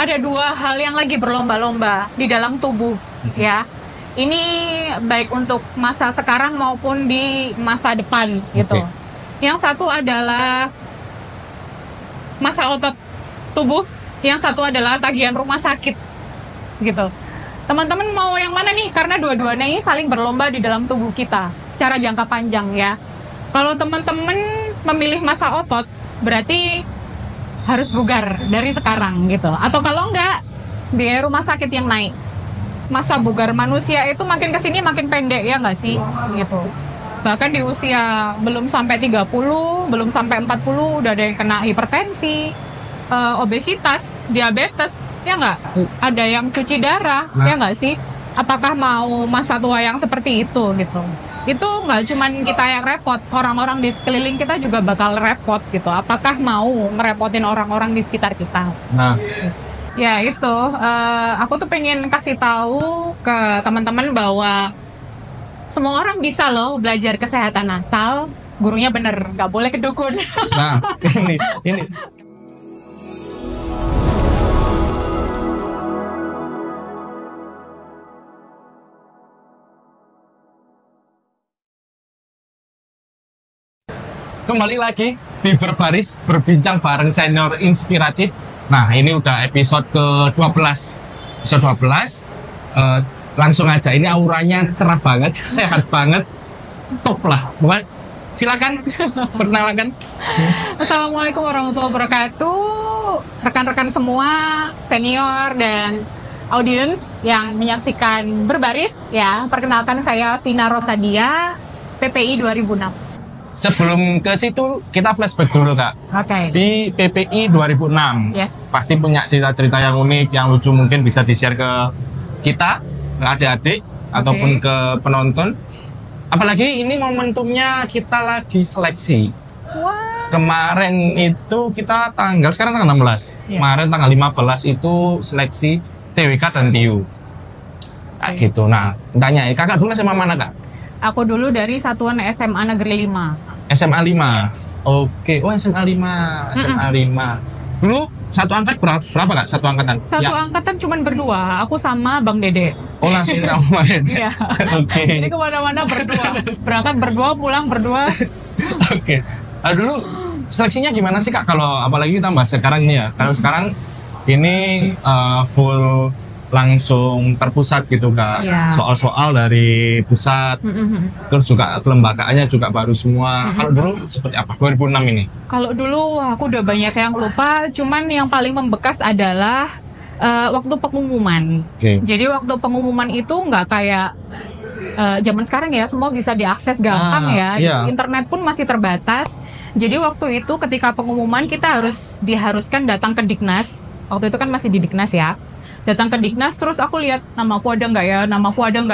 ada dua hal yang lagi berlomba-lomba di dalam tubuh, ya. Ini baik untuk masa sekarang maupun di masa depan, gitu. Yang satu adalah masa otot tubuh, yang satu adalah tagihan rumah sakit, gitu. Teman-teman mau yang mana nih? Karena dua-duanya ini saling berlomba di dalam tubuh kita secara jangka panjang, ya. Kalau teman-teman memilih masa otot, berarti harus bugar dari sekarang, gitu. Atau kalau enggak, biaya rumah sakit yang naik. Masa bugar manusia itu makin kesini makin pendek, ya nggak sih? Gitu. Bahkan di usia belum sampai 30, belum sampai 40, udah ada yang kena hipertensi, obesitas, diabetes, ya nggak? Ada yang cuci darah, ya nggak sih? Apakah mau masa tua yang seperti itu, gitu? Itu nggak cuman kita yang repot, orang-orang di sekeliling kita juga bakal repot, gitu. Apakah mau ngerepotin orang-orang di sekitar kita? Nah, ya itu, aku tuh pengen kasih tahu ke teman-teman bahwa semua orang bisa loh belajar kesehatan asal gurunya bener, nggak boleh kedukun. nah ini. Kembali lagi di Berbaris berbincang bareng senior inspiratif. Nah, ini udah episode ke-12. Episode 12. Langsung aja, ini auranya cerah banget, sehat banget, top lah. Bukan? Silakan perkenalkan. Assalamualaikum warahmatullahi wabarakatuh, rekan-rekan semua, senior dan audiens yang menyaksikan Berbaris, ya. Perkenalkan, saya Vina Rosadia, PPI 2006. Sebelum ke situ, kita flashback dulu, Kak. Oke. Di PPI 2006, Yes. pasti punya cerita-cerita yang unik, yang lucu, mungkin bisa di-share ke kita, ke adik-adik, ataupun ke penonton. Apalagi ini momentumnya kita lagi seleksi. Wah. Kemarin itu kita sekarang tanggal 16. Yes. Kemarin tanggal 15 itu seleksi TWK dan TIU. Kayak gitu. Nah, tanya, kakak dulu sama mana, Kak? Aku dulu dari Satuan SMA Negeri 5. SMA 5. Yes. Oke. Oh, SMA 5. SMA 5. Dulu satu angkat berapa, Kak? Satu angkatan? Satu angkatan cuman berdua, aku sama Bang Dede. Oh, langsung kemarin. Iya. Oke. Jadi kemana-mana berdua. Berangkat berdua, pulang berdua. Oke. Dulu seleksinya gimana sih, Kak? Kalau apalagi kita bahas sekarang nih ya. Kalau sekarang ini full langsung terpusat gitu, Kak. Iya. Soal-soal dari pusat. Terus juga kelembagaannya juga baru semua. Kalau dulu seperti apa? 2006 ini? Kalau dulu aku udah banyak yang lupa, cuman yang paling membekas adalah waktu pengumuman. Oke. Jadi waktu pengumuman itu nggak kayak zaman sekarang ya, semua bisa diakses gampang ya. Iya. Internet pun masih terbatas. Jadi waktu itu ketika pengumuman kita diharuskan datang ke Diknas. Waktu itu kan masih di Diknas ya. Datang ke Diknas, terus aku lihat namaku ada nggak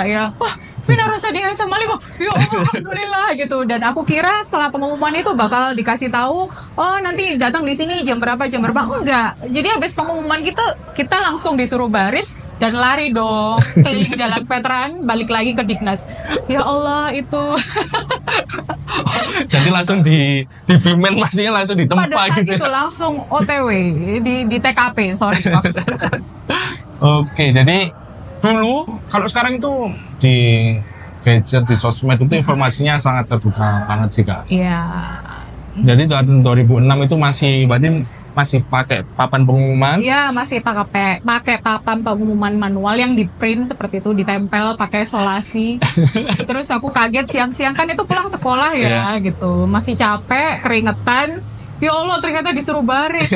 ya, wah, Vina Rosadia SMA 5, ya Allah, alhamdulillah gitu. Dan aku kira setelah pengumuman itu bakal dikasih tahu, oh nanti datang di sini jam berapa, enggak. Jadi habis pengumuman kita langsung disuruh baris dan lari dong keliling jalan veteran, balik lagi ke Diknas. Ya Allah, itu Jadi langsung di Bimen, maksudnya langsung di tempat pada saat gitu. itu langsung OTW di TKP, sorry. Oke, jadi dulu kalau sekarang itu di gadget, di sosmed itu informasinya sangat terbuka banget sih, Kak. Iya. Jadi tahun 2006 itu masih pakai papan pengumuman. Iya, masih pakai papan pengumuman manual yang di print seperti itu, ditempel pakai solasi. Terus aku kaget siang-siang, kan itu pulang sekolah ya, gitu. Masih capek, keringetan. Ya Allah, ternyata disuruh baris.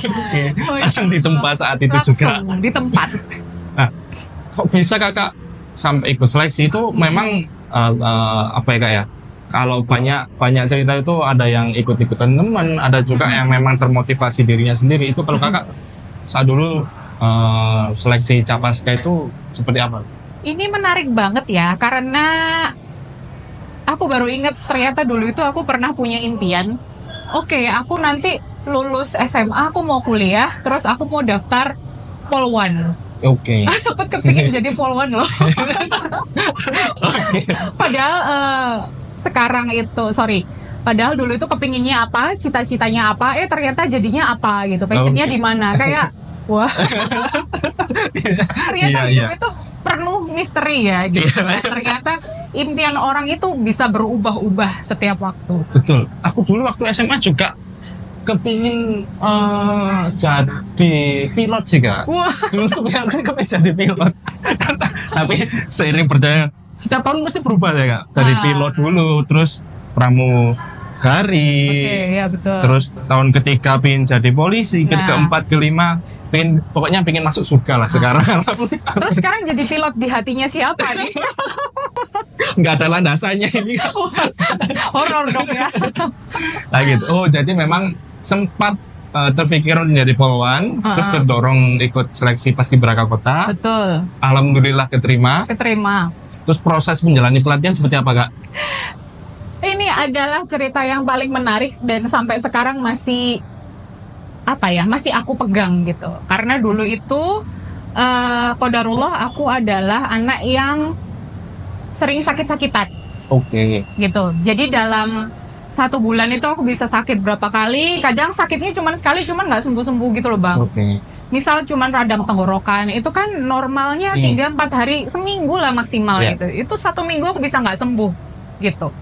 Oke, langsung di tempat saat itu Langsung juga. di tempat. Nah, kok bisa Kakak sampai ikut seleksi itu? Memang apa ya, Kak ya? Kalau banyak cerita itu ada yang ikut-ikutan teman, ada juga yang memang termotivasi dirinya sendiri. Itu kalau Kakak saat dulu seleksi Capaska itu seperti apa? Ini menarik banget ya, karena aku baru ingat ternyata dulu itu aku pernah punya impian. Oke, aku nanti lulus SMA, aku mau kuliah, terus aku mau daftar Polwan. Oke. Sempet kepingin jadi Polwan loh. Padahal sekarang itu, Padahal dulu itu kepinginnya apa, cita-citanya apa, ternyata jadinya apa gitu, passionnya di mana, kayak wah, ternyata hidup itu penuh misteri ya gitu. Ternyata impian orang itu bisa berubah-ubah setiap waktu. Betul. Aku dulu waktu SMA juga kepingin jadi pilot sih Kak. Wah. Dulu kepingin jadi pilot. Tapi seiring berjalan setiap tahun mesti berubah ya Kak. Dari pilot dulu, terus pramugari. Oke, ya betul. Terus tahun ketiga pengen jadi polisi, keempat, kelima pokoknya pengen masuk surga lah sekarang. Terus sekarang jadi pilot di hatinya siapa nih? Nggak ada landasannya ini. Horor dong ya. Nah gitu. Oh jadi memang sempat terpikir menjadi polwan, terus terdorong ikut seleksi Paskibraka Kota. Betul. Alhamdulillah keterima. Terus proses menjalani pelatihan seperti apa Kak? Ini adalah cerita yang paling menarik dan sampai sekarang masih masih aku pegang gitu. Karena dulu itu qadarullah aku adalah anak yang sering sakit-sakitan. Oke. Gitu. Jadi dalam 1 bulan itu aku bisa sakit berapa kali. Kadang sakitnya cuma sekali, cuman nggak sembuh-sembuh gitu loh Bang. Oke. Misal cuman radang tenggorokan, itu kan normalnya 3-4 hari, seminggu lah maksimal gitu. Itu 1 minggu aku bisa nggak sembuh gitu.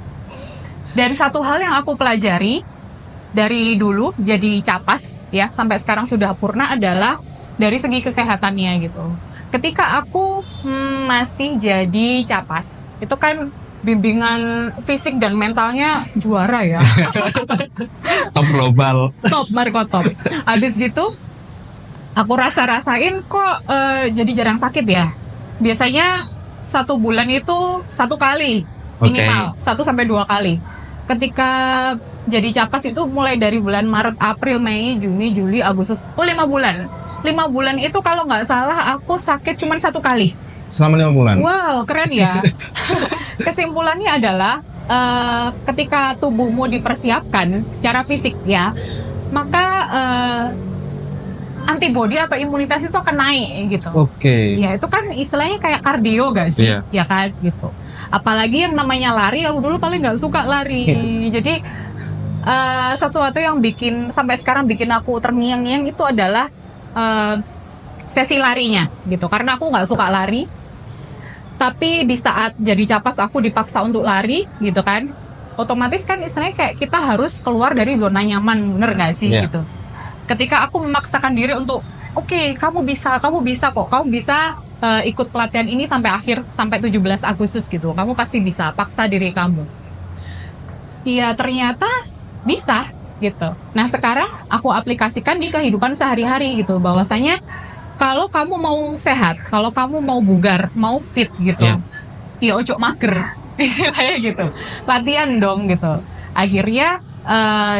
Dan satu hal yang aku pelajari dari dulu jadi capas ya sampai sekarang sudah purna adalah dari segi kesehatannya gitu. Ketika aku masih jadi capas, itu kan bimbingan fisik dan mentalnya juara ya. Top global. Top, Marco top. Habis gitu aku rasain kok jadi jarang sakit ya. Biasanya 1 bulan itu 1 kali minimal, 1-2 kali. Ketika jadi capas itu mulai dari bulan Maret, April, Mei, Juni, Juli, Agustus, 5 bulan. 5 bulan itu kalau nggak salah aku sakit cuma 1 kali. Selama 5 bulan? Wow, keren ya. Kesimpulannya adalah ketika tubuhmu dipersiapkan secara fisik ya, maka antibodi atau imunitas itu akan naik gitu. Oke. Ya itu kan istilahnya kayak kardio gak sih? Ya kan gitu. Apalagi yang namanya lari, aku dulu paling nggak suka lari. Jadi sesuatu yang sampai sekarang bikin aku terngiang-ngiang itu adalah sesi larinya gitu. Karena aku nggak suka lari. Tapi di saat jadi capas aku dipaksa untuk lari gitu kan. Otomatis kan istilahnya kayak kita harus keluar dari zona nyaman, bener nggak sih gitu. Ketika aku memaksakan diri untuk oke, kamu bisa kok, kamu bisa ikut pelatihan ini sampai 17 Agustus gitu. Kamu pasti bisa, paksa diri kamu. Iya, ternyata bisa gitu. Nah, sekarang aku aplikasikan di kehidupan sehari-hari gitu, bahwasanya kalau kamu mau sehat, kalau kamu mau bugar, mau fit gitu, ya ojo mager, istilahnya gitu. Latihan dong gitu. Akhirnya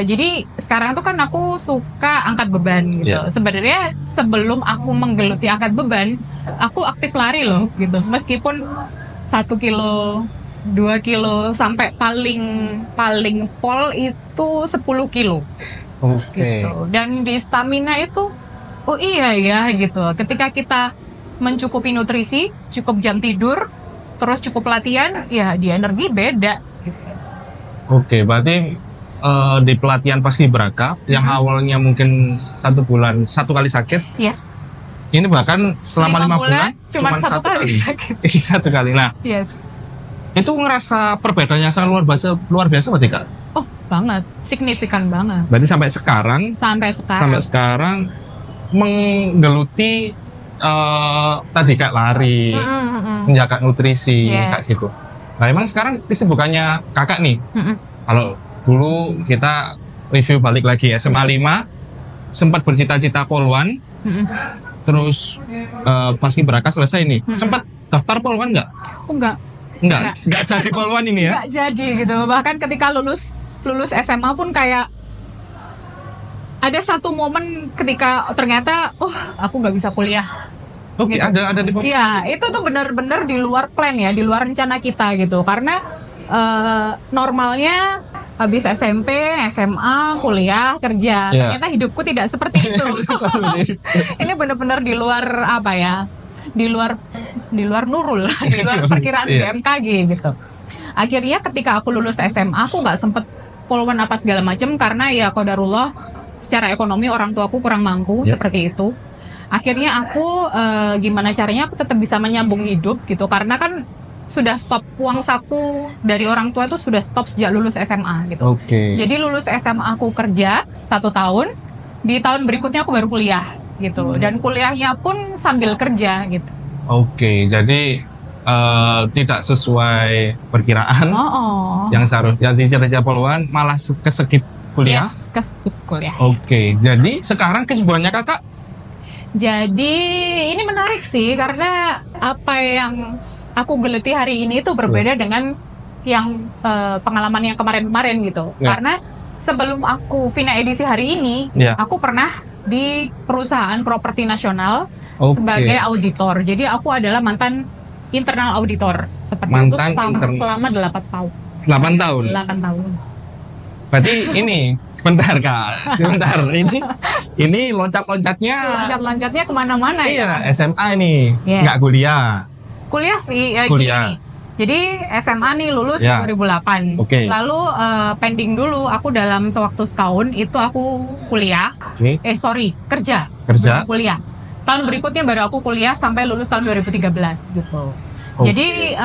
jadi sekarang tuh kan aku suka angkat beban gitu. Sebenarnya sebelum aku menggeluti angkat beban, aku aktif lari loh gitu. Meskipun 1 kilo, 2 kilo sampai paling pol itu 10 kilo. Gitu. Dan di stamina itu oh iya ya gitu. Ketika kita mencukupi nutrisi, cukup jam tidur, terus cukup latihan, ya di energi beda gitu. Oke, berarti di pelatihan Paskibraka yang awalnya mungkin 1 bulan 1 kali sakit. Ini bahkan selama 5 bulan cuma 1 kali sakit. 1 kali. Nah, itu ngerasa perbedaannya sangat luar biasa berarti Kak? Oh, banget. Signifikan banget. Berarti sampai sekarang menggeluti tadi kayak lari, menjaga nutrisi kayak gitu. Nah, emang sekarang kesibukannya Kakak nih. Kalau dulu kita review balik lagi SMA 5, sempat bercita-cita polwan, terus Paskibraka selesai nih. Sempat daftar polwan nggak? Oh, enggak jadi polwan ini ya? Nggak jadi gitu. Bahkan ketika lulus SMA pun kayak ada satu momen ketika ternyata aku nggak bisa kuliah. Oke, gitu. ada di polwan. Iya, itu tuh benar-benar di luar plan ya, di luar rencana kita gitu. Karena normalnya habis SMP, SMA, kuliah, kerja. Ternyata hidupku tidak seperti itu. Ini benar-benar di luar di luar nurul, di luar perkiraan BMKG gitu. Akhirnya ketika aku lulus SMA, aku nggak sempet poluan apa segala macam, karena ya qadarullah secara ekonomi orang tuaku kurang mampu seperti itu. Akhirnya aku gimana caranya aku tetap bisa menyambung hidup gitu, karena kan sudah stop uang saku dari orang tua itu sudah stop sejak lulus SMA gitu. Jadi lulus SMA aku kerja 1 tahun, di tahun berikutnya aku baru kuliah gitu, dan kuliahnya pun sambil kerja gitu. Jadi tidak sesuai perkiraan. Yang seharusnya di Raja Poluan malah keskip kuliah. Keskip kuliah. Jadi sekarang kesibukannya kakak? Jadi ini menarik sih, karena apa yang aku geluti hari ini itu berbeda dengan yang pengalaman yang kemarin-kemarin gitu. Karena sebelum aku Vina edisi hari ini, aku pernah di perusahaan properti nasional sebagai auditor. Jadi aku adalah mantan internal auditor seperti mantan itu selama 8 tahun. 8 tahun. 8 tahun. Berarti ini sebentar kak, sebentar ini loncat-loncatnya kemana-mana ya. SMA ini nggak kuliah. Kuliah sih ya, kuliah. Gini. Jadi SMA nih lulus 2008. Lalu pending dulu, aku dalam sewaktu setahun itu aku kuliah. Kerja. Kuliah. Tahun berikutnya baru aku kuliah sampai lulus tahun 2013 gitu. Jadi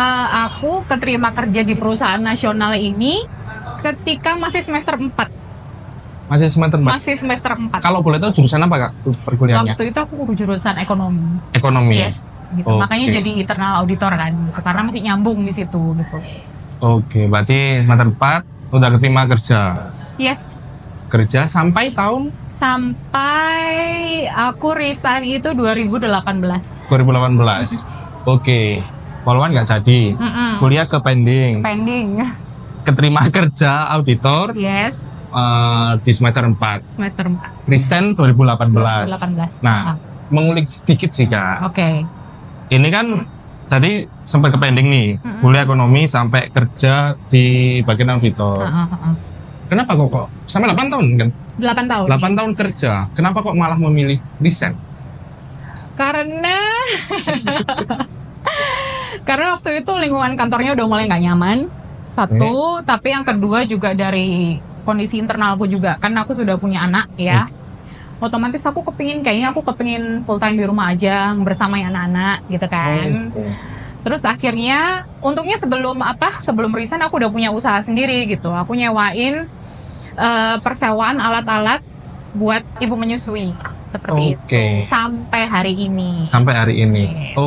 aku keterima kerja di perusahaan nasional ini ketika masih semester 4. Masih semester 4? Masih semester 4. Kalau boleh tahu jurusan apa kak perkuliahannya? Waktu itu aku jurusan ekonomi. Ekonomi? Yes. Gitu. Makanya jadi internal auditor kan, gitu. Karena masih nyambung di situ gitu. Berarti semester 4 udah keterima kerja? Yes. Kerja sampai tahun? Sampai aku resign itu 2018. 2018. Poluan nggak jadi. Kuliah ke pending. Keterima kerja auditor. Yes. Di semester 4. Semester 4. Resign 2018. Nah, mengulik sedikit sih kak. Ini kan tadi sempat ke pending nih, kuliah ekonomi sampai kerja di bagian auditor. Kenapa kok sampai 8 tahun kan? 8 tahun. 8 tahun kerja. Kenapa kok malah memilih resign? Karena waktu itu lingkungan kantornya udah mulai nggak nyaman. Satu, tapi yang kedua juga dari kondisi internalku juga. Karena aku sudah punya anak ya. Otomatis aku kepingin full time di rumah aja bersama anak-anak gitu kan. Terus akhirnya untungnya sebelum resign aku udah punya usaha sendiri gitu. Aku nyewain persewaan alat-alat buat ibu menyusui seperti itu sampai hari ini.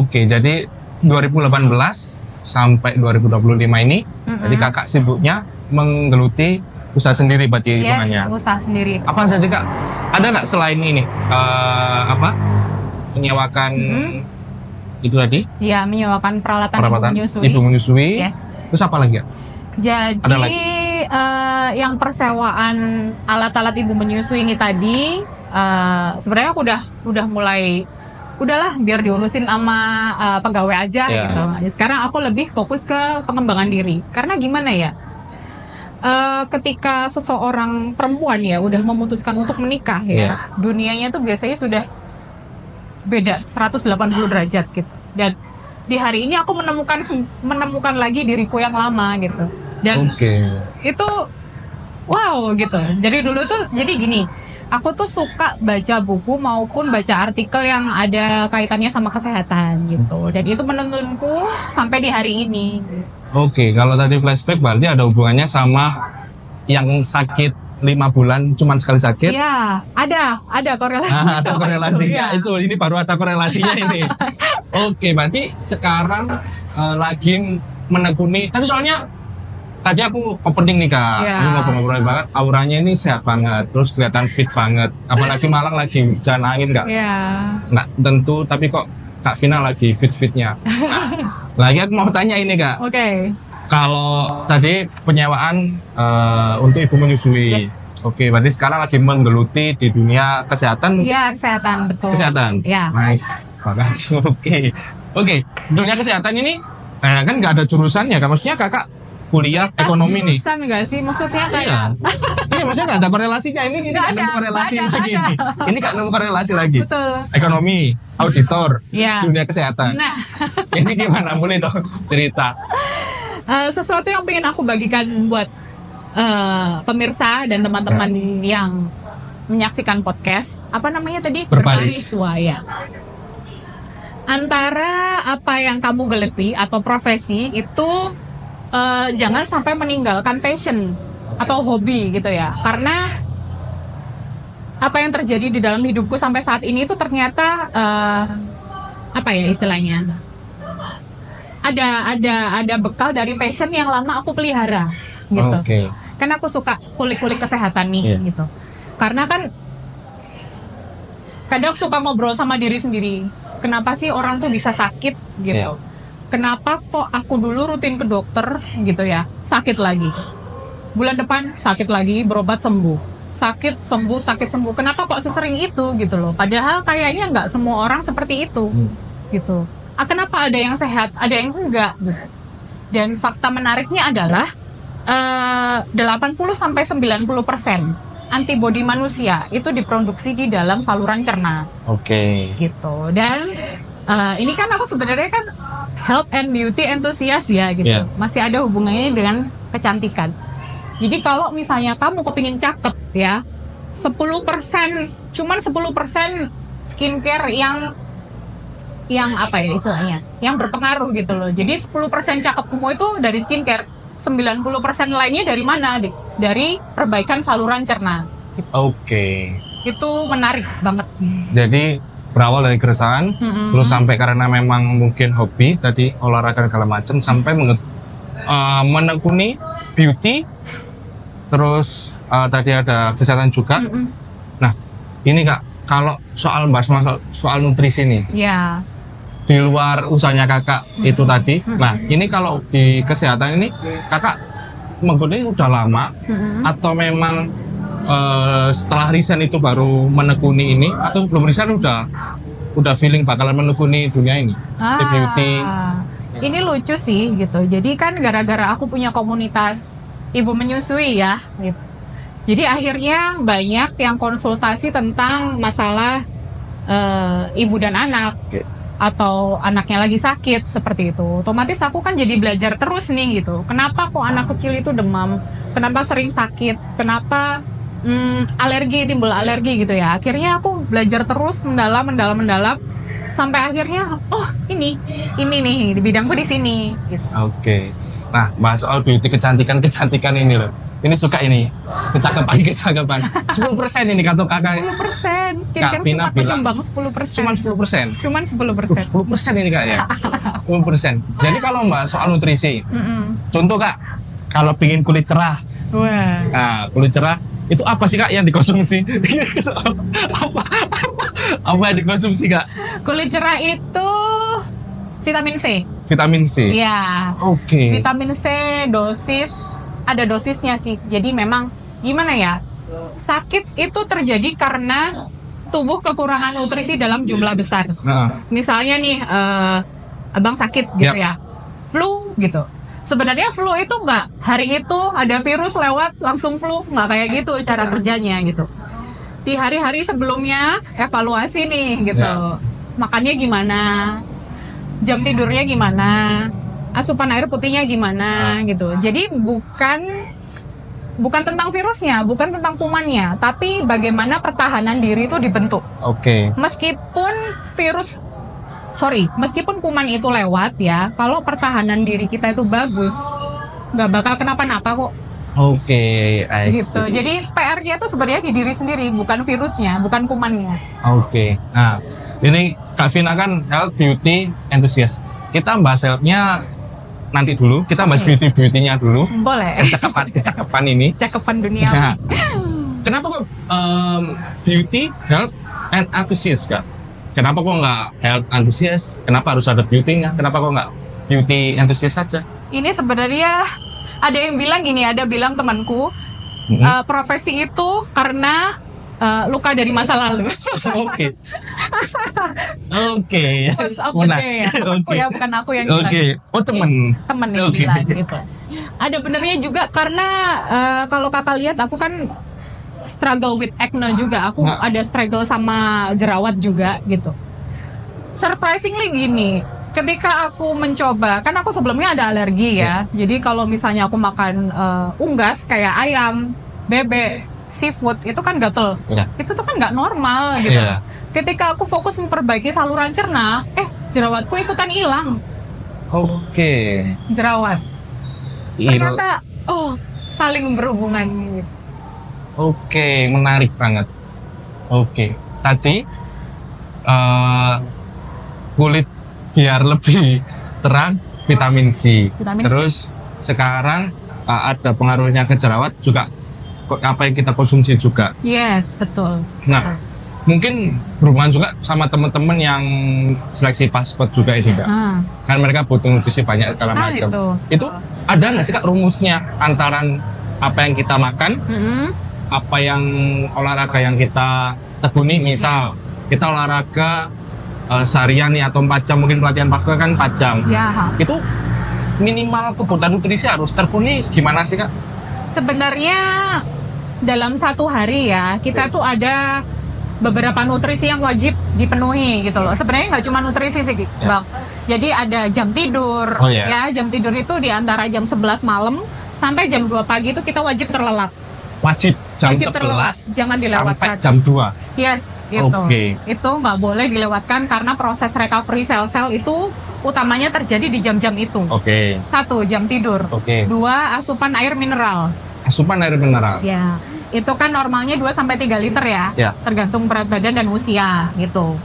Jadi 2018 sampai 2025 ini jadi kakak sibuknya menggeluti usaha sendiri berarti hitungannya. Usaha sendiri. Apa saja kak? Ada nggak selain ini menyewakan itu tadi? Iya, menyewakan peralatan ibu menyusui. Terus apa lagi ya? Jadi ada lagi? Yang persewaan alat-alat ibu menyusui ini tadi sebenarnya aku udah mulai udahlah biar diurusin sama pegawai aja gitu. Sekarang aku lebih fokus ke pengembangan diri. Karena gimana ya? Ketika seseorang perempuan ya udah memutuskan untuk menikah ya, dunianya tuh biasanya sudah beda 180 derajat gitu. Dan di hari ini aku menemukan lagi diriku yang lama gitu. Dan itu wow gitu. Jadi dulu tuh gini, aku tuh suka baca buku maupun baca artikel yang ada kaitannya sama kesehatan gitu. Dan itu menuntunku sampai di hari ini. Kalau tadi flashback berarti ada hubungannya sama yang sakit 5 bulan cuman sekali sakit? Iya, ada korelasi. Ada korelasinya. Ini baru ada korelasinya ini. Berarti sekarang lagi menekuni. Tapi soalnya tadi aku opening nih kak, ini ngobrol-ngobrol banget. Auranya ini sehat banget, terus kelihatan fit banget. Apalagi Malang lagi hujan angin nggak? Nggak tentu, tapi kok Kak Vina lagi fit-fitnya. Lagi aku mau tanya ini kak. Kalau tadi penyewaan untuk ibu menyusui. Berarti sekarang lagi menggeluti di dunia kesehatan. Iya, kesehatan, betul. Kesehatan. Nice. Dunia kesehatan ini kan nggak ada jurusannya kan? Maksudnya kakak kuliah ekonomi nih. Jurusan nggak sih? Maksudnya kayak Iya, maksudnya nggak ada korelasinya. Ini nggak ada korelasi lagi. Ini nggak nemu korelasi lagi. Betul. Ekonomi, auditor, dunia kesehatan. Ini gimana? Boleh dong cerita. Sesuatu yang pengen aku bagikan buat pemirsa dan teman-teman yang menyaksikan podcast, apa namanya tadi? Berbaris. Ya. Antara apa yang kamu geleti atau profesi itu jangan sampai meninggalkan passion atau hobi gitu ya. Karena apa yang terjadi di dalam hidupku sampai saat ini itu ternyata apa ya istilahnya? Ada bekal dari passion yang lama aku pelihara gitu. Oke. Karena aku suka kulik-kulik kesehatan nih gitu. Karena kan kadang suka ngobrol sama diri sendiri. Kenapa sih orang tuh bisa sakit gitu? Kenapa kok aku dulu rutin ke dokter gitu ya, sakit lagi. Bulan depan sakit lagi, berobat sembuh. Sakit sembuh. Kenapa kok sesering itu gitu loh? Padahal kayaknya nggak semua orang seperti itu gitu. Kenapa ada yang sehat, ada yang enggak gitu. Dan fakta menariknya adalah 80-90% antibodi manusia itu diproduksi di dalam saluran cerna. Oke. Gitu. Dan ini kan aku sebenarnya kan health and beauty enthusiast ya gitu. Masih ada hubungannya dengan kecantikan. Jadi kalau misalnya kamu kepingin cakep ya, 10%, cuman 10% skincare yang apa ya istilahnya, yang berpengaruh gitu loh. Jadi 10% cakepmu itu dari skincare. 90% lainnya dari mana? Dari perbaikan saluran cerna. Oke. Itu menarik banget. Jadi berawal dari keresahan, terus sampai karena memang mungkin hobi tadi olahraga segala macam, sampai menekuni beauty, terus tadi ada kesehatan juga. Nah, ini Kak, kalau soal soal nutrisi nih. Ya. Di luar usahanya Kakak itu tadi. Nah, ini kalau di kesehatan ini Kakak mengikuti udah lama atau memang setelah resign itu baru menekuni ini, atau sebelum resign udah feeling bakalan menekuni dunia ini? Di beauty. Ini lucu sih gitu. Jadi kan gara-gara aku punya komunitas ibu menyusui ya gitu. Jadi akhirnya banyak yang konsultasi tentang masalah ibu dan anak. Atau anaknya lagi sakit seperti itu. Otomatis aku kan jadi belajar terus nih gitu. Kenapa kok anak kecil itu demam? Kenapa sering sakit? Kenapa timbul alergi gitu ya? Akhirnya aku belajar terus mendalam sampai akhirnya ini nih di bidangku di sini. Gitu. Oke. Nah, bahas soal beauty kecantikan ini loh. Ini suka ini kecakapan 10% ini kata Kakak. 10%. Skincare Vina bilang 10%. Cuman 10%. 10%. 10% ini Kak ya. 10%. Jadi kalau Mbak soal nutrisi. Contoh Kak, kalau pingin kulit cerah. Wah. Nah, kulit cerah itu apa sih Kak yang dikonsumsi? apa yang dikonsumsi Kak? Kulit cerah itu vitamin C. Vitamin C. Iya. Oke. Vitamin C ada dosisnya sih. Jadi memang gimana ya? Sakit itu terjadi karena tubuh kekurangan nutrisi dalam jumlah besar. Misalnya nih abang sakit gitu ya. Flu gitu. Sebenarnya flu itu nggak hari itu ada virus lewat langsung flu, nggak kayak gitu cara kerjanya gitu. Di hari-hari sebelumnya evaluasi nih gitu. Makannya gimana? Jam tidurnya gimana? Asupan air putihnya gimana gitu. Jadi bukan tentang virusnya, bukan tentang kumannya, tapi bagaimana pertahanan diri itu dibentuk. Oke. Meskipun kuman itu lewat ya, kalau pertahanan diri kita itu bagus, nggak bakal kenapa-napa kok. Oke, gitu. Jadi PR-nya itu sebenarnya di diri sendiri, bukan virusnya, bukan kumannya. Oke. Nah, ini Kak Vina kan health beauty enthusiast. Kita bahas health-nya nanti dulu, kita bahas beauty-nya dulu. Boleh. Kecakapan ini. Cakapan dunia. Nah, kenapa kok beauty, health, and enthusiast Kak? Kenapa kok nggak health enthusiast? Kenapa harus ada beauty-nya? Kenapa kok nggak beauty enthusiast saja? Ini sebenarnya ada yang bilang gini, bilang temanku, profesi itu karena luka dari masa lalu. Oke. Oke. Aku ya, bukan aku yang bilang. Oke. Oh, temen yang bilang gitu. Ada benernya juga karena kalau kakak lihat aku kan struggle with acne juga. Aku ada struggle sama jerawat juga gitu. Surprisingly gini, ketika aku mencoba, kan aku sebelumnya ada alergi ya. Jadi kalau misalnya aku makan unggas kayak ayam, bebek, seafood, itu kan gatel. Ya. Itu tuh kan nggak normal gitu. Iya. Ketika aku fokus memperbaiki saluran cerna, jerawatku ikutan hilang. Oke. Jerawat. Ternyata, saling berhubungan gitu. Oke, menarik banget. Oke, tadi kulit biar lebih terang, vitamin C. Vitamin C. Terus sekarang ada pengaruhnya ke jerawat juga apa yang kita konsumsi juga. Yes, betul. Nah, mungkin berhubungan juga sama teman-teman yang seleksi pasport juga ini Kak. Kan mereka butuh nutrisi banyak segala macam. Itu ada nggak sih Kak rumusnya antaran apa yang kita makan, apa yang olahraga yang kita tekuni, misal kita olahraga seharian nih atau 4 jam, mungkin pelatihan paskul kan 4 jam. Ya. Itu minimal kebutuhan nutrisi harus terpenuhi gimana sih Kak? Sebenarnya dalam satu hari ya, kita tuh ada beberapa nutrisi yang wajib dipenuhi gitu loh. Sebenarnya nggak cuma nutrisi sih, Bang. Jadi ada jam tidur, ya. Jam tidur itu di antara jam 11 malam sampai jam 2 pagi itu kita wajib terlelap. Wajib jam wajib 11 terlelap, jangan dilewatkan. sampai jam 2. Yes, gitu. Itu nggak boleh dilewatkan karena proses recovery sel-sel itu utamanya terjadi di jam-jam itu. 1, jam tidur. 2, asupan air mineral. Asupan air mineral. Ya. Itu kan normalnya 2-3 liter ya, tergantung berat badan dan usia gitu.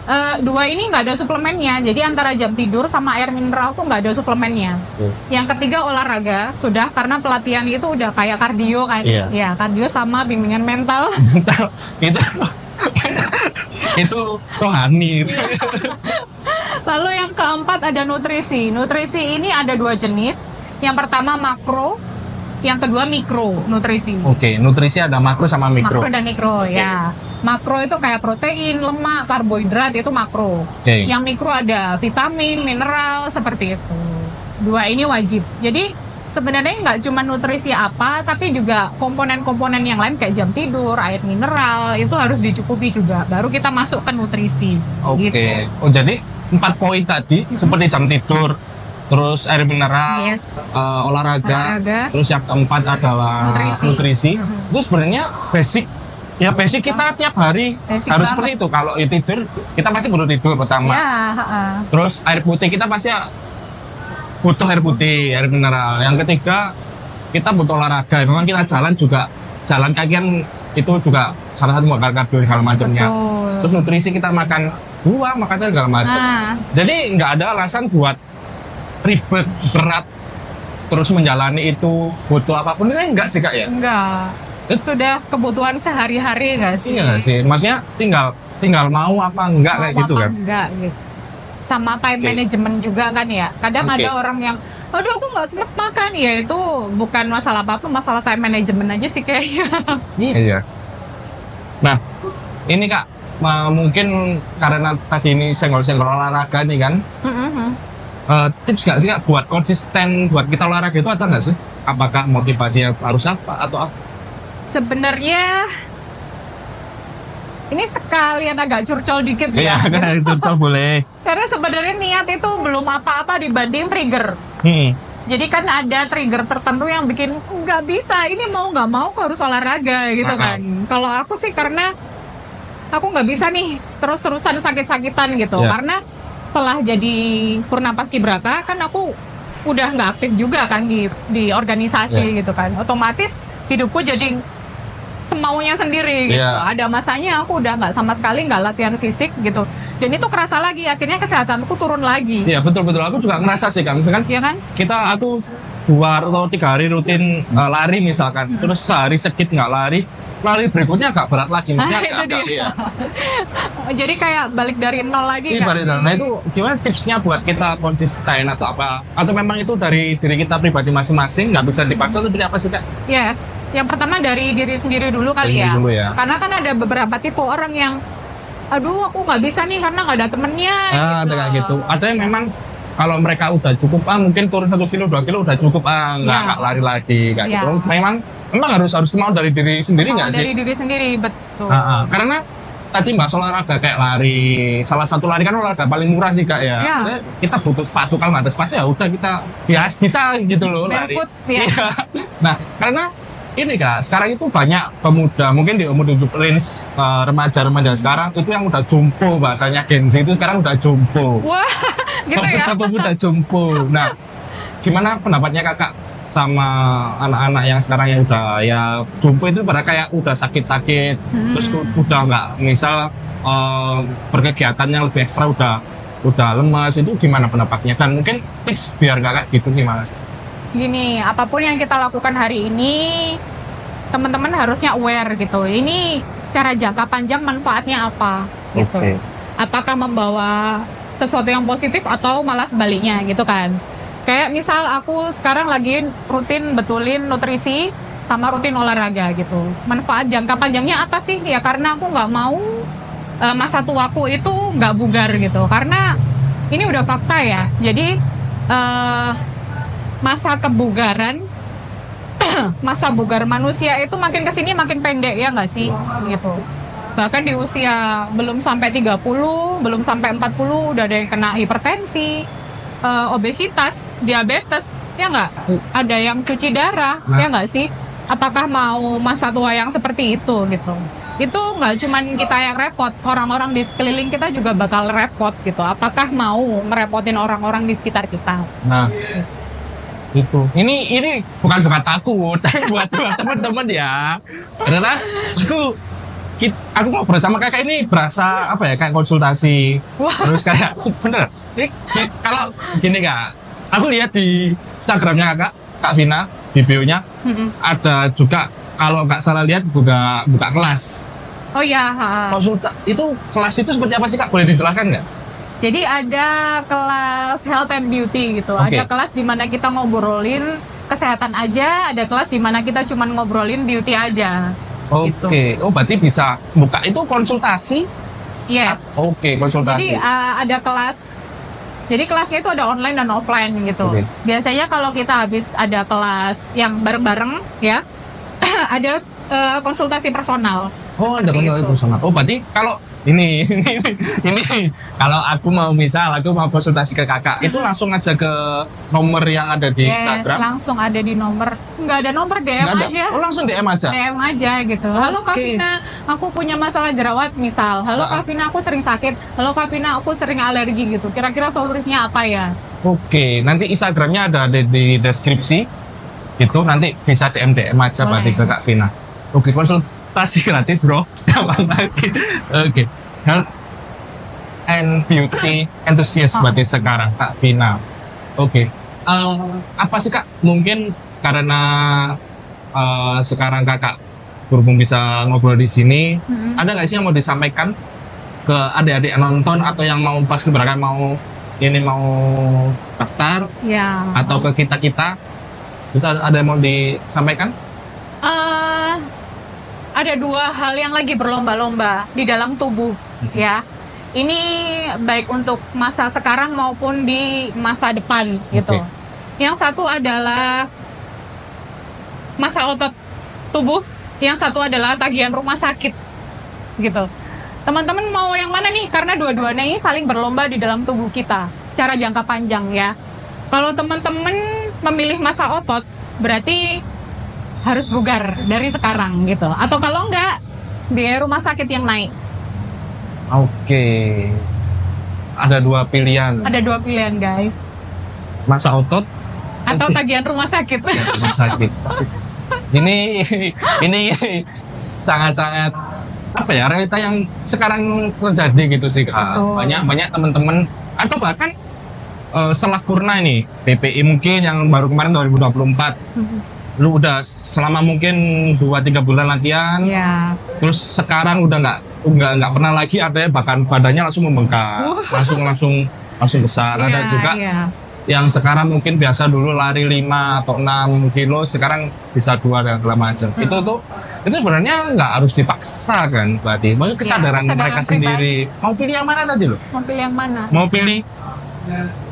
2 ini nggak ada suplemennya, jadi antara jam tidur sama air mineral tuh nggak ada suplemennya. Yang ketiga olahraga, sudah karena pelatihan itu udah kayak kardio kan, ya kardio sama bimbingan mental. itu rohani. Lalu yang keempat ada nutrisi. Nutrisi ini ada 2 jenis. Yang pertama makro, yang kedua mikro nutrisi. Nutrisi ada makro sama mikro. Makro dan mikro, ya. Makro itu kayak protein, lemak, karbohidrat, itu makro. Yang mikro ada vitamin, mineral, seperti itu. 2 ini wajib. Jadi sebenarnya nggak cuma nutrisi apa, tapi juga komponen-komponen yang lain kayak jam tidur, air mineral, itu harus dicukupi juga. Baru kita masuk ke nutrisi. Gitu. Jadi 4 poin tadi, seperti jam tidur, terus air mineral, olahraga, terus yang keempat adalah nutrisi. Itu sebenarnya basic. Ya basic kita tiap hari harus seperti itu. Kalau tidur, kita pasti butuh tidur pertama. Terus air putih kita pasti butuh air putih, air mineral. Yang ketiga, kita butuh olahraga. Memang kita jalan kaki kan itu juga salah satu bakal kardio segala macamnya. Terus nutrisi kita makan buah, makan segala macam. Jadi nggak ada alasan buat ribet, berat, terus menjalani itu butuh apapun. Ini enggak sih Kak ya? Enggak. Sudah kebutuhan sehari-hari nggak sih? Iya nggak sih? Maksudnya tinggal mau apa enggak kayak gitu kan? Enggak gitu. Sama time management juga kan ya. Kadang ada orang yang, aduh aku nggak sempet makan. Ya itu bukan masalah apa-apa, masalah time management aja sih kayaknya. Iya. Nah, ini Kak, mungkin karena tadi ini senggol-senggol olahraga nih kan. Tips nggak sih Kak buat konsisten buat kita olahraga itu ada nggak sih? Apakah motivasinya harus apa atau apa? Sebenarnya ini sekalian agak curcol dikit ya. Iya, curcol boleh. Karena sebenarnya niat itu belum apa-apa dibanding trigger. Jadi kan ada trigger tertentu yang bikin nggak bisa, ini mau nggak mau aku harus olahraga gitu kan. Kalau aku sih karena aku nggak bisa nih terus-terusan sakit-sakitan gitu. Karena setelah jadi Purna Paskibraka kan aku udah nggak aktif juga kan di organisasi gitu kan. Otomatis hidupku jadi semaunya sendiri gitu. Ada masanya aku udah nggak sama sekali nggak latihan fisik gitu. Dan itu kerasa lagi, akhirnya kesehatanku turun lagi. Iya betul. Aku juga ngerasa sih kan. Iya kan? Aku 2 atau 3 hari rutin lari misalkan. Terus sehari sedikit nggak lari berikutnya agak berat lagi. Jadi kayak balik dari nol lagi kan? Nah itu gimana tipsnya buat kita konsisten atau apa? Atau memang itu dari diri kita pribadi masing-masing, nggak bisa dipaksa atau apa sih Kak? Yes, yang pertama dari diri sendiri dulu kali ya. Karena kan ada beberapa tipe orang yang aduh aku nggak bisa nih karena nggak ada temennya ada kayak gitu. Ada yang memang kalau mereka udah cukup mungkin turun 1 kilo 2 kilo udah cukup nggak lari lagi kayak gitu. Memang harus mau dari diri sendiri nggak sih? Dari diri sendiri, betul. Karena tadi bahas olahraga kayak lari. Salah satu lari kan olahraga paling murah sih Kak ya. Ya. Kita butuh sepatu, kalau nggak ada sepatu ya udah kita bisa gitu loh lari. Barefoot, ya. Iya. Nah, karena ini Kak, sekarang itu banyak pemuda, mungkin di umur 7 range remaja-remaja sekarang itu yang udah jumbo, bahasanya Gen Z itu sekarang udah jumbo. Wah, gitu ya. Pemuda jumbo. Nah, gimana pendapatnya Kakak sama anak-anak yang sekarang yang udah ya jumbo itu pada kayak udah sakit-sakit, terus udah nggak misal berkegiatan yang lebih ekstra udah lemas, itu gimana pendapatnya? Dan mungkin tips biar Kakak gitu gimana sih? Gini, apapun yang kita lakukan hari ini, teman-teman harusnya aware gitu. Ini secara jangka panjang manfaatnya apa gitu. Oke. Apakah membawa sesuatu yang positif atau malah sebaliknya gitu kan. Kayak misal aku sekarang lagi rutin betulin nutrisi sama rutin olahraga gitu. Manfaat jangka panjangnya apa sih? Ya karena aku nggak mau masa tuaku itu nggak bugar gitu. Karena ini udah fakta ya. Jadi masa kebugaran, masa bugar manusia itu makin kesini makin pendek ya nggak sih gitu. Bahkan di usia belum sampai 30, belum sampai 40 udah ada yang kena hipertensi, obesitas, diabetes, ya nggak? Ada yang cuci darah, ya nggak sih? Apakah mau masa tua yang seperti itu gitu? Itu nggak cuman kita yang repot, orang-orang di sekeliling kita juga bakal repot gitu. Apakah mau merepotin orang-orang di sekitar kita? Nah, itu ini bukan takut, tapi buat teman-teman ya. Karena aku ngobrol sama Kakak ini berasa apa ya, kayak konsultasi. Terus kayak bener. Ini kalau gini Kak, aku lihat di Instagramnya Kak Vina, di bio-nya ada juga, kalau nggak salah lihat buka kelas. Oh ya. Itu kelas itu seperti apa sih Kak? Boleh dijelaskan nggak? Jadi ada kelas health and beauty gitu. Okay. Ada kelas di mana kita ngobrolin kesehatan aja, ada kelas di mana kita cuma ngobrolin beauty aja. Oke. Gitu. Oh, berarti bisa buka itu konsultasi? Yes. Oke, konsultasi. Jadi ada kelas. Jadi kelasnya itu ada online dan offline gitu. Okay. Biasanya kalau kita habis ada kelas yang bareng-bareng ya, ada konsultasi personal. Oh, ada konsultasi personal. Oh, berarti kalau ini kalau aku mau konsultasi ke Kakak, itu langsung aja ke nomor yang ada di Instagram. Langsung ada di nomor. Nggak ada nomor, DM aja. Oh, langsung DM aja. DM aja gitu. Halo Kak Vina, aku punya masalah jerawat misal. Halo Kak Vina, aku sering sakit. Halo Kak Vina, aku sering alergi gitu. Kira-kira solusinya apa ya? Oke, nanti Instagramnya ada di deskripsi. Itu nanti bisa DM aja berarti ke Kak Vina. Oke, konsultasi gratis bro. Gampang lagi. Oke. Health and beauty enthusiast berarti sekarang Kak Vina. Oke. Apa sih Kak? Mungkin karena sekarang Kakak berhubung bisa ngobrol di sini, ada nggak sih yang mau disampaikan ke adik-adik yang nonton atau yang mau pas keberangkatan mau daftar atau ke kita itu ada yang mau disampaikan? Ada dua hal yang lagi berlomba-lomba di dalam tubuh ya. Ini baik untuk masa sekarang maupun di masa depan gitu. Yang satu adalah masa otot tubuh, yang satu adalah tagihan rumah sakit gitu. Teman-teman mau yang mana nih? Karena dua-duanya ini saling berlomba di dalam tubuh kita secara jangka panjang ya. Kalau teman-teman memilih masa otot, berarti harus bugar dari sekarang gitu. Atau kalau enggak, biaya rumah sakit yang naik. Oke. Ada dua pilihan. Ada dua pilihan guys. Masa otot atau tagihan rumah sakit. Rumah sakit. Ini sangat-sangat apa ya, realita yang sekarang terjadi gitu sih Kak. Banyak teman-teman atau bahkan setelah Purna ini PPI mungkin yang baru kemarin 2024. Lu udah selama mungkin 2-3 bulan latihan, terus sekarang udah nggak pernah lagi, ada bahkan badannya langsung membengkak, langsung besar. Ada juga yang sekarang mungkin biasa dulu lari 5 atau 6 kilo, sekarang bisa 2 dan segala macam. Itu sebenarnya nggak harus dipaksa kan, berarti mau kesadaran mereka sendiri. Mau pilih yang mana tadi lo? Mau pilih yang mana? Mau pilih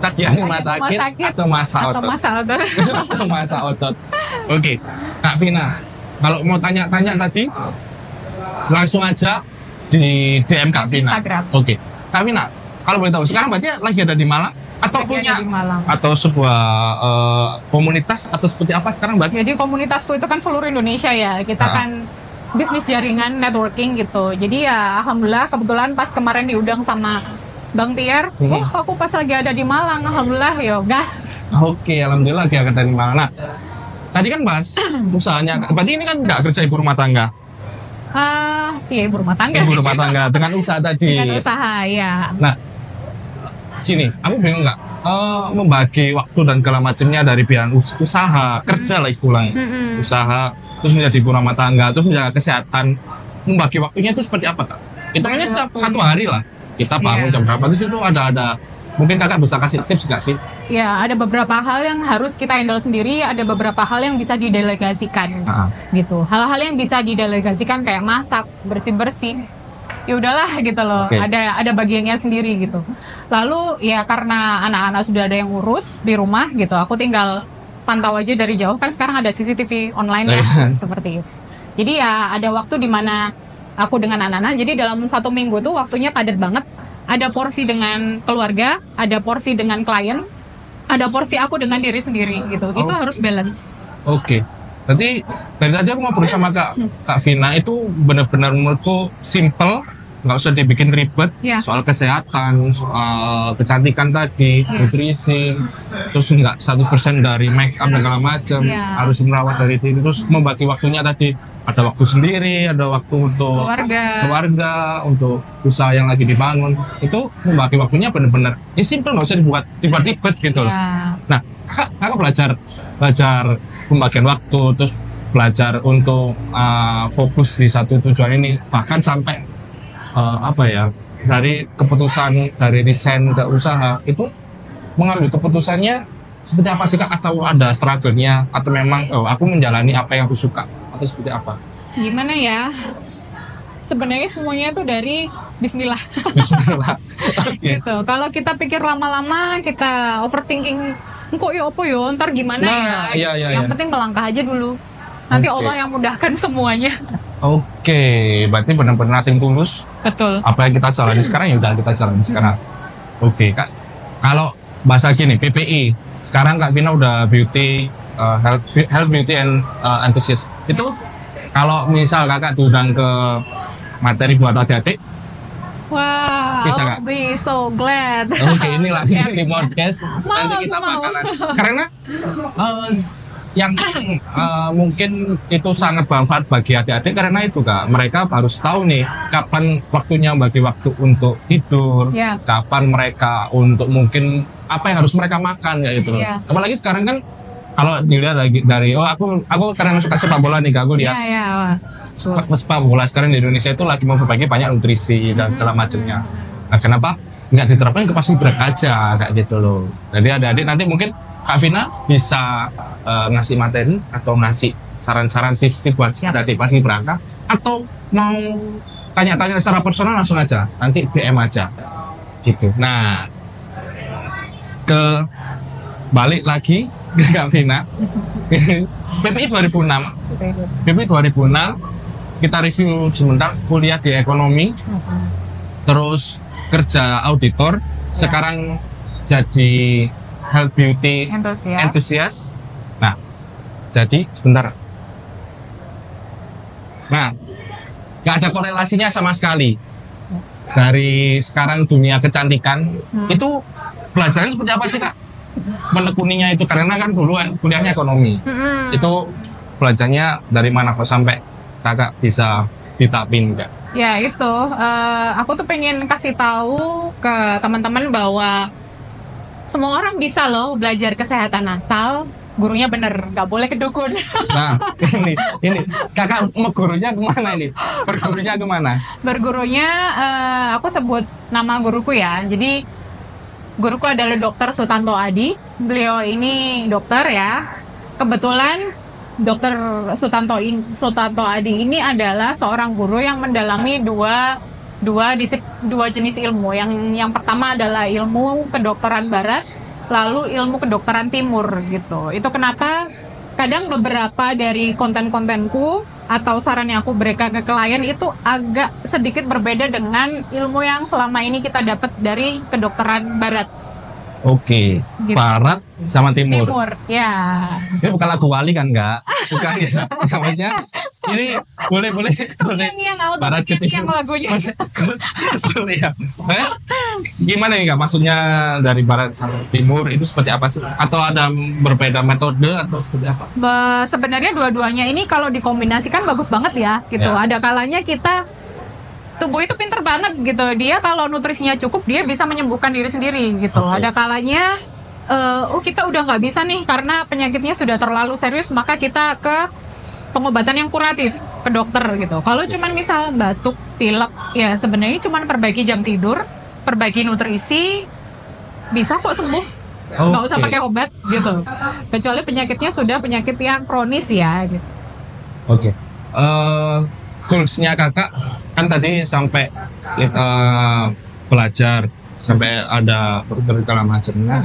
tagihan rumah sakit atau masa otot? Atau masa otot. Oke, Kak Vina, kalau mau tanya-tanya tadi langsung aja di DM Kak Vina. Instagram. Oke. Kak Vina, kalau boleh tahu sekarang berarti lagi ada di Malang atau Lagi punya ada di Malang. atau sebuah komunitas atau seperti apa sekarang berarti? Jadi komunitasku itu kan seluruh Indonesia ya. Kita kan bisnis jaringan networking gitu. Jadi ya alhamdulillah kebetulan pas kemarin diundang sama Bang Tiar, aku pas lagi ada di Malang, alhamdulillah yo gas. Oke, alhamdulillah lagi ada di Malang. Nah, tadi kan bahas usahanya. Berarti ini kan nggak kerja ibu rumah tangga. Iya ibu rumah tangga. Ibu rumah tangga dengan usaha tadi. Dengan usaha ya. Nah, gini, aku bingung nggak membagi waktu dan segala macamnya dari pihak usaha kerja lah istilahnya, usaha terus menjadi ibu rumah tangga terus menjaga kesehatan, membagi waktunya itu seperti apa Kak? Itu hanya satu hari lah kita bangun jam berapa terus itu ada mungkin Kakak bisa kasih tips nggak sih? Ya ada beberapa hal yang harus kita handle sendiri, ada beberapa hal yang bisa didelegasikan gitu. Hal-hal yang bisa didelegasikan kayak masak, bersih-bersih, ya udahlah gitu loh. Okay. Ada bagiannya sendiri gitu. Lalu ya karena anak-anak sudah ada yang urus di rumah gitu, aku tinggal pantau aja dari jauh, kan sekarang ada CCTV online ya seperti itu. Jadi ya ada waktu di mana aku dengan anak-anak, jadi dalam 1 minggu tuh waktunya padat banget. Ada porsi dengan keluarga, ada porsi dengan klien, ada porsi aku dengan diri sendiri gitu. Itu harus balance. Oke. Berarti dari tadi aku mau berusaha sama Kak Vina itu benar-benar menurutku simple, nggak usah dibikin ribet. Soal kesehatan, soal kecantikan tadi, nutrisi, terus nggak 100% dari make up dan segala macam, harus merawat dari diri, terus membagi waktunya tadi, ada waktu sendiri, ada waktu untuk keluarga, untuk usaha yang lagi dibangun, itu membagi waktunya benar-benar ini simple, nggak usah dibuat ribet gitu loh. Nah, kakak belajar pembagian waktu, terus belajar untuk fokus di satu tujuan ini, bahkan sampai dari keputusan dari resign ke usaha itu mengambil keputusannya seperti apa sih Kak? Atau ada struggle-nya atau memang aku menjalani apa yang aku suka atau seperti apa? Gimana ya? Sebenarnya semuanya itu dari Bismillah. Bismillah. Gitu. Kalau kita pikir lama-lama, kita overthinking, kok ya apa ya, ntar gimana yang penting melangkah aja dulu. Nanti Allah yang mudahkan semuanya. Oke, berarti benar-benar nating tulus. Betul. Apa yang kita jalani sekarang ya udah kita jalani sekarang. Oke, Kak. Kalau bahasa gini, PPI. Sekarang Kak Vina udah beauty, health beauty and enthusiast. Itu kalau misal Kakak diundang ke materi buat adik-adik, wah, bisa Kak? I'll be so glad. Oke, ini langsung di podcast. Nanti kita bakalan. Karena yang mungkin itu sangat bermanfaat bagi adik-adik karena itu Kak, mereka harus tahu nih kapan waktunya bagi waktu untuk tidur, kapan mereka untuk mungkin apa yang harus mereka makan ya itu. Apalagi sekarang kan kalau dilihat lagi dari aku karena suka sepak bola nih Kak, aku lihat sepak bola sekarang di Indonesia itu lagi memperbaiki banyak nutrisi dan segala macamnya. Nah, kenapa nggak diterapkan ke pas ibrek aja kayak gitu loh. Jadi adik-adik nanti mungkin Kak Vina bisa ngasih materi atau ngasih saran-saran tips-tips buat adik pas berangkat, atau mau tanya-tanya secara personal langsung aja, nanti DM aja gitu. Nah, balik lagi ke Kak Vina. PPI 2006 kita review sebentar, kuliah di ekonomi, terus kerja auditor, sekarang jadi health beauty enthusiast. Nah, jadi sebentar. Nah, gak ada korelasinya sama sekali. Dari sekarang dunia kecantikan, itu pelajaran seperti apa sih Kak? Menekuninya itu, karena kan dulu kuliahnya ekonomi. Itu belajarnya dari mana kok sampai Kakak bisa ditapin Kak? Ya itu, aku tuh pengen kasih tahu ke teman-teman bahwa semua orang bisa loh belajar kesehatan asal gurunya bener, nggak boleh kedukun. Nah, ini Kakak mau gurunya kemana ini? Bergurunya kemana? Bergurunya, aku sebut nama guruku ya. Jadi guruku adalah Dr. Sutanto Adi. Beliau ini dokter ya. Kebetulan Dr. Sutanto Adi ini adalah seorang guru yang mendalami dua jenis ilmu. Yang pertama adalah ilmu kedokteran barat, lalu ilmu kedokteran timur gitu. Itu kenapa kadang beberapa dari konten-kontenku atau saran yang aku berikan ke klien itu agak sedikit berbeda dengan ilmu yang selama ini kita dapat dari kedokteran barat. Oke, Gitu. barat sama timur. Timur, ya. Ini bukan lagu Wali kan enggak? Bukan ya. Maksudnya ini boleh. Yang auto Barat ke yang timur. lagunya. Boleh ya. Gimana nih Kak? Maksudnya dari barat sampai timur itu seperti apa sih? Atau ada berbeda metode atau seperti apa? Sebenarnya dua-duanya ini kalau dikombinasikan bagus banget ya, gitu. Ya. Ada kalanya kita tubuh itu pinter banget gitu. Dia kalau nutrisinya cukup, dia bisa menyembuhkan diri sendiri gitu. Oke. Ada kalanya kita udah nggak bisa nih karena penyakitnya sudah terlalu serius, maka kita ke pengobatan yang kuratif, ke dokter gitu. Kalau cuman misal batuk, pilek, ya sebenarnya cuman perbaiki jam tidur, perbaiki nutrisi, bisa kok sembuh. Nggak usah Oke. pakai obat gitu. Kecuali penyakitnya sudah penyakit yang kronis ya gitu. Oke. Goalsnya Kakak kan tadi sampai belajar sampai ada segala macamnya.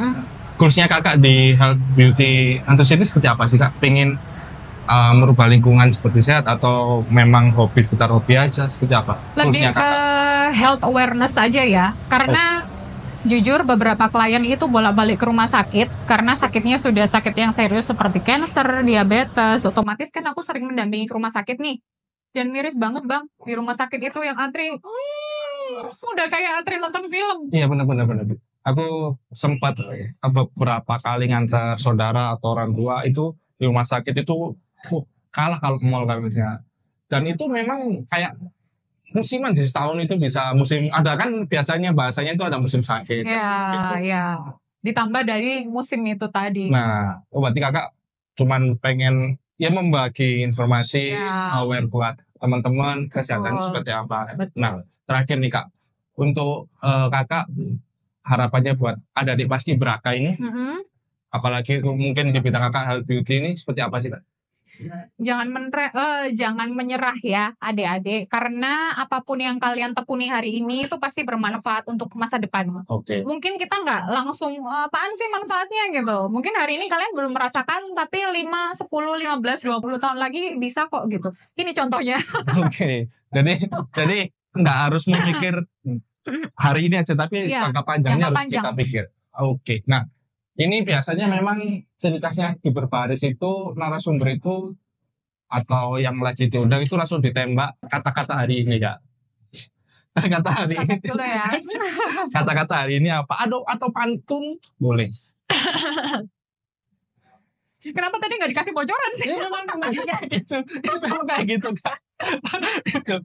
Goalsnya Kakak di health beauty enthusiast seperti apa sih Kak? Pengen merubah lingkungan seperti sehat atau memang hobi seputar hobi aja seperti apa? Lebih Goalsnya ke Kakak? health awareness aja ya, karena jujur beberapa klien itu bolak-balik ke rumah sakit karena sakitnya sudah sakit yang serius seperti cancer, diabetes. Otomatis kan aku sering mendampingi ke rumah sakit nih, dan miris banget bang di rumah sakit itu yang antri udah kayak antri nonton film. Iya benar. Aku sempat beberapa kali ngantar saudara atau orang tua itu di rumah sakit itu kalah kalau ke mall misalnya. Dan itu memang kayak musiman sih, setahun itu bisa musim, ada kan biasanya bahasanya itu ada musim sakit. Ya, Gitu. ya. Ditambah dari musim itu tadi. Nah, berarti Kakak cuman pengen ya membagi informasi Ya. aware buat teman-teman kesehatan Betul. seperti apa. Betul. Nah, terakhir nih Kak, untuk Kakak harapannya buat ada di Paskibraka ini, Mm-mm. apalagi mungkin di bidang Kakak health beauty ini seperti apa sih Kak? Jangan menyerah ya adik-adik, karena apapun yang kalian tekuni hari ini itu pasti bermanfaat untuk masa depan. Oke. Mungkin kita nggak langsung apaan sih manfaatnya gitu. Mungkin hari ini kalian belum merasakan, tapi 5, 10, 15, 20 tahun lagi bisa kok gitu. Ini contohnya. Oke. Jadi nggak harus memikir hari ini aja, tapi Iya, jangka panjangnya jangka harus kita panjang. pikir. Oke. Nah, ini biasanya memang ceritanya di berbaris itu narasumber itu atau yang lagi diundang itu langsung ditembak kata-kata hari ini Kak. Kata hari ini. Catat dulu ya. Kata-kata hari ini apa? Atau pantun boleh. Kenapa tadi nggak dikasih bocoran sih? Ya, memang kayak gitu. Memang kayak gitu Kak. Gitu.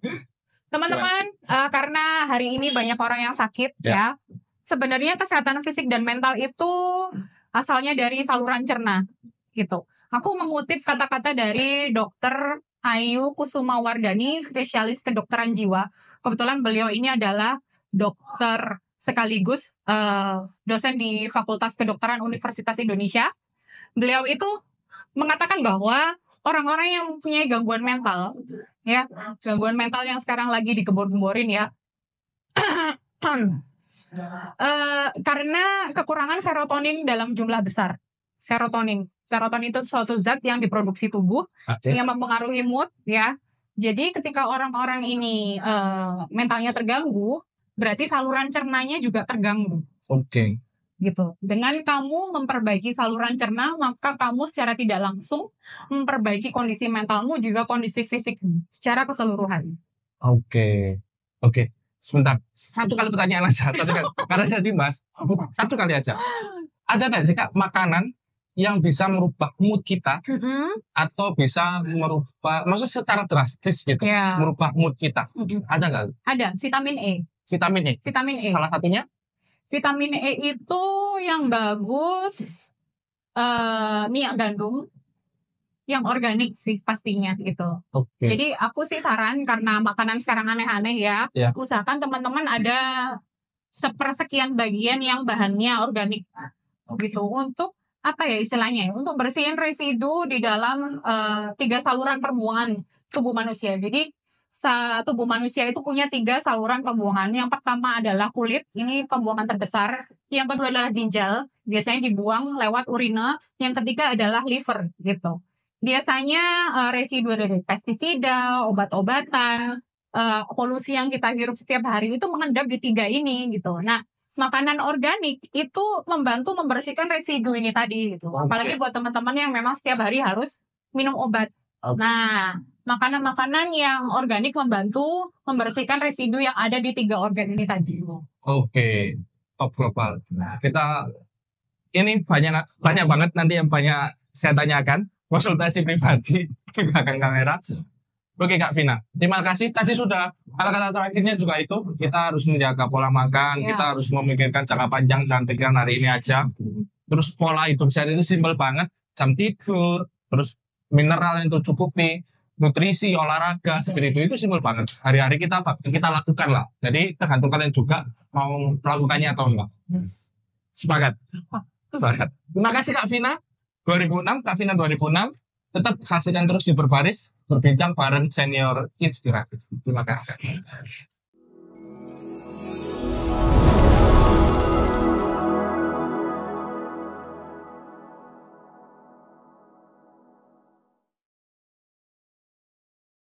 Teman-teman, karena hari ini banyak orang yang sakit Ya. ya. Sebenarnya kesehatan fisik dan mental itu asalnya dari saluran cerna gitu. Aku mengutip kata-kata dari Dr. Ayu Kusumawardani, spesialis kedokteran jiwa. Kebetulan beliau ini adalah dokter sekaligus dosen di Fakultas Kedokteran Universitas Indonesia. Beliau itu mengatakan bahwa orang-orang yang mempunyai gangguan mental, ya, gangguan mental yang sekarang lagi digembor-gemborin ya, karena kekurangan serotonin dalam jumlah besar. Serotonin itu suatu zat yang diproduksi tubuh Oke. yang mempengaruhi mood ya. Jadi ketika orang-orang ini mentalnya terganggu, berarti saluran cernanya juga terganggu. Oke. Gitu. Dengan kamu memperbaiki saluran cerna, maka kamu secara tidak langsung memperbaiki kondisi mentalmu juga kondisi fisikmu secara keseluruhan. Oke. Sebentar, satu kali pertanyaan aja. Karena tadi Mas, satu kali aja. Ada nggak sih Kak makanan yang bisa merubah mood kita atau bisa merubah, maksudnya secara drastis gitu, Ya. merubah mood kita? Ada nggak? Ada vitamin E. Vitamin E. Vitamin E. Salah satunya? Vitamin E itu yang bagus minyak gandum yang organik sih pastinya gitu. Oke. Jadi aku sih saran, karena makanan sekarang aneh-aneh ya, Ya. usahakan teman-teman ada sepersekian bagian yang bahannya organik gitu, untuk apa ya istilahnya ya, untuk bersihin residu di dalam 3 saluran pembuangan tubuh manusia. Jadi tubuh manusia itu punya 3 saluran pembuangan. Yang pertama adalah kulit, ini pembuangan terbesar. Yang kedua adalah ginjal, biasanya dibuang lewat urine. Yang ketiga adalah liver gitu. biasanya residu dari pestisida, obat-obatan, polusi yang kita hirup setiap hari itu mengendap di 3 ini gitu. Nah, makanan organik itu membantu membersihkan residu ini tadi gitu. Apalagi buat teman-teman yang memang setiap hari harus minum obat. Nah, makanan-makanan yang organik membantu membersihkan residu yang ada di 3 organ ini tadi. Oke, top global. Nah, kita ini banyak banget nanti yang banyak saya tanyakan, konsultasi pribadi di belakang kamera. Oke Kak Vina, terima kasih. Tadi sudah kata-kata terakhirnya juga itu, kita harus menjaga pola makan, kita harus memikirkan jangka panjang, jangan pikiran hari ini aja. Terus pola hidup sehat itu simpel banget, jam tidur, terus mineral yang tercukupi, nutrisi, olahraga, seperti itu simpel banget. Hari-hari kita lakukan lah. Jadi tergantung kalian juga mau melakukannya atau enggak. Sepakat. Sepakat. Terima kasih Kak Vina. 2006, Kak Vina 2006. Tetap saksikan terus di Berbaris, berbincang bareng senior inspiratif. Terima kasih.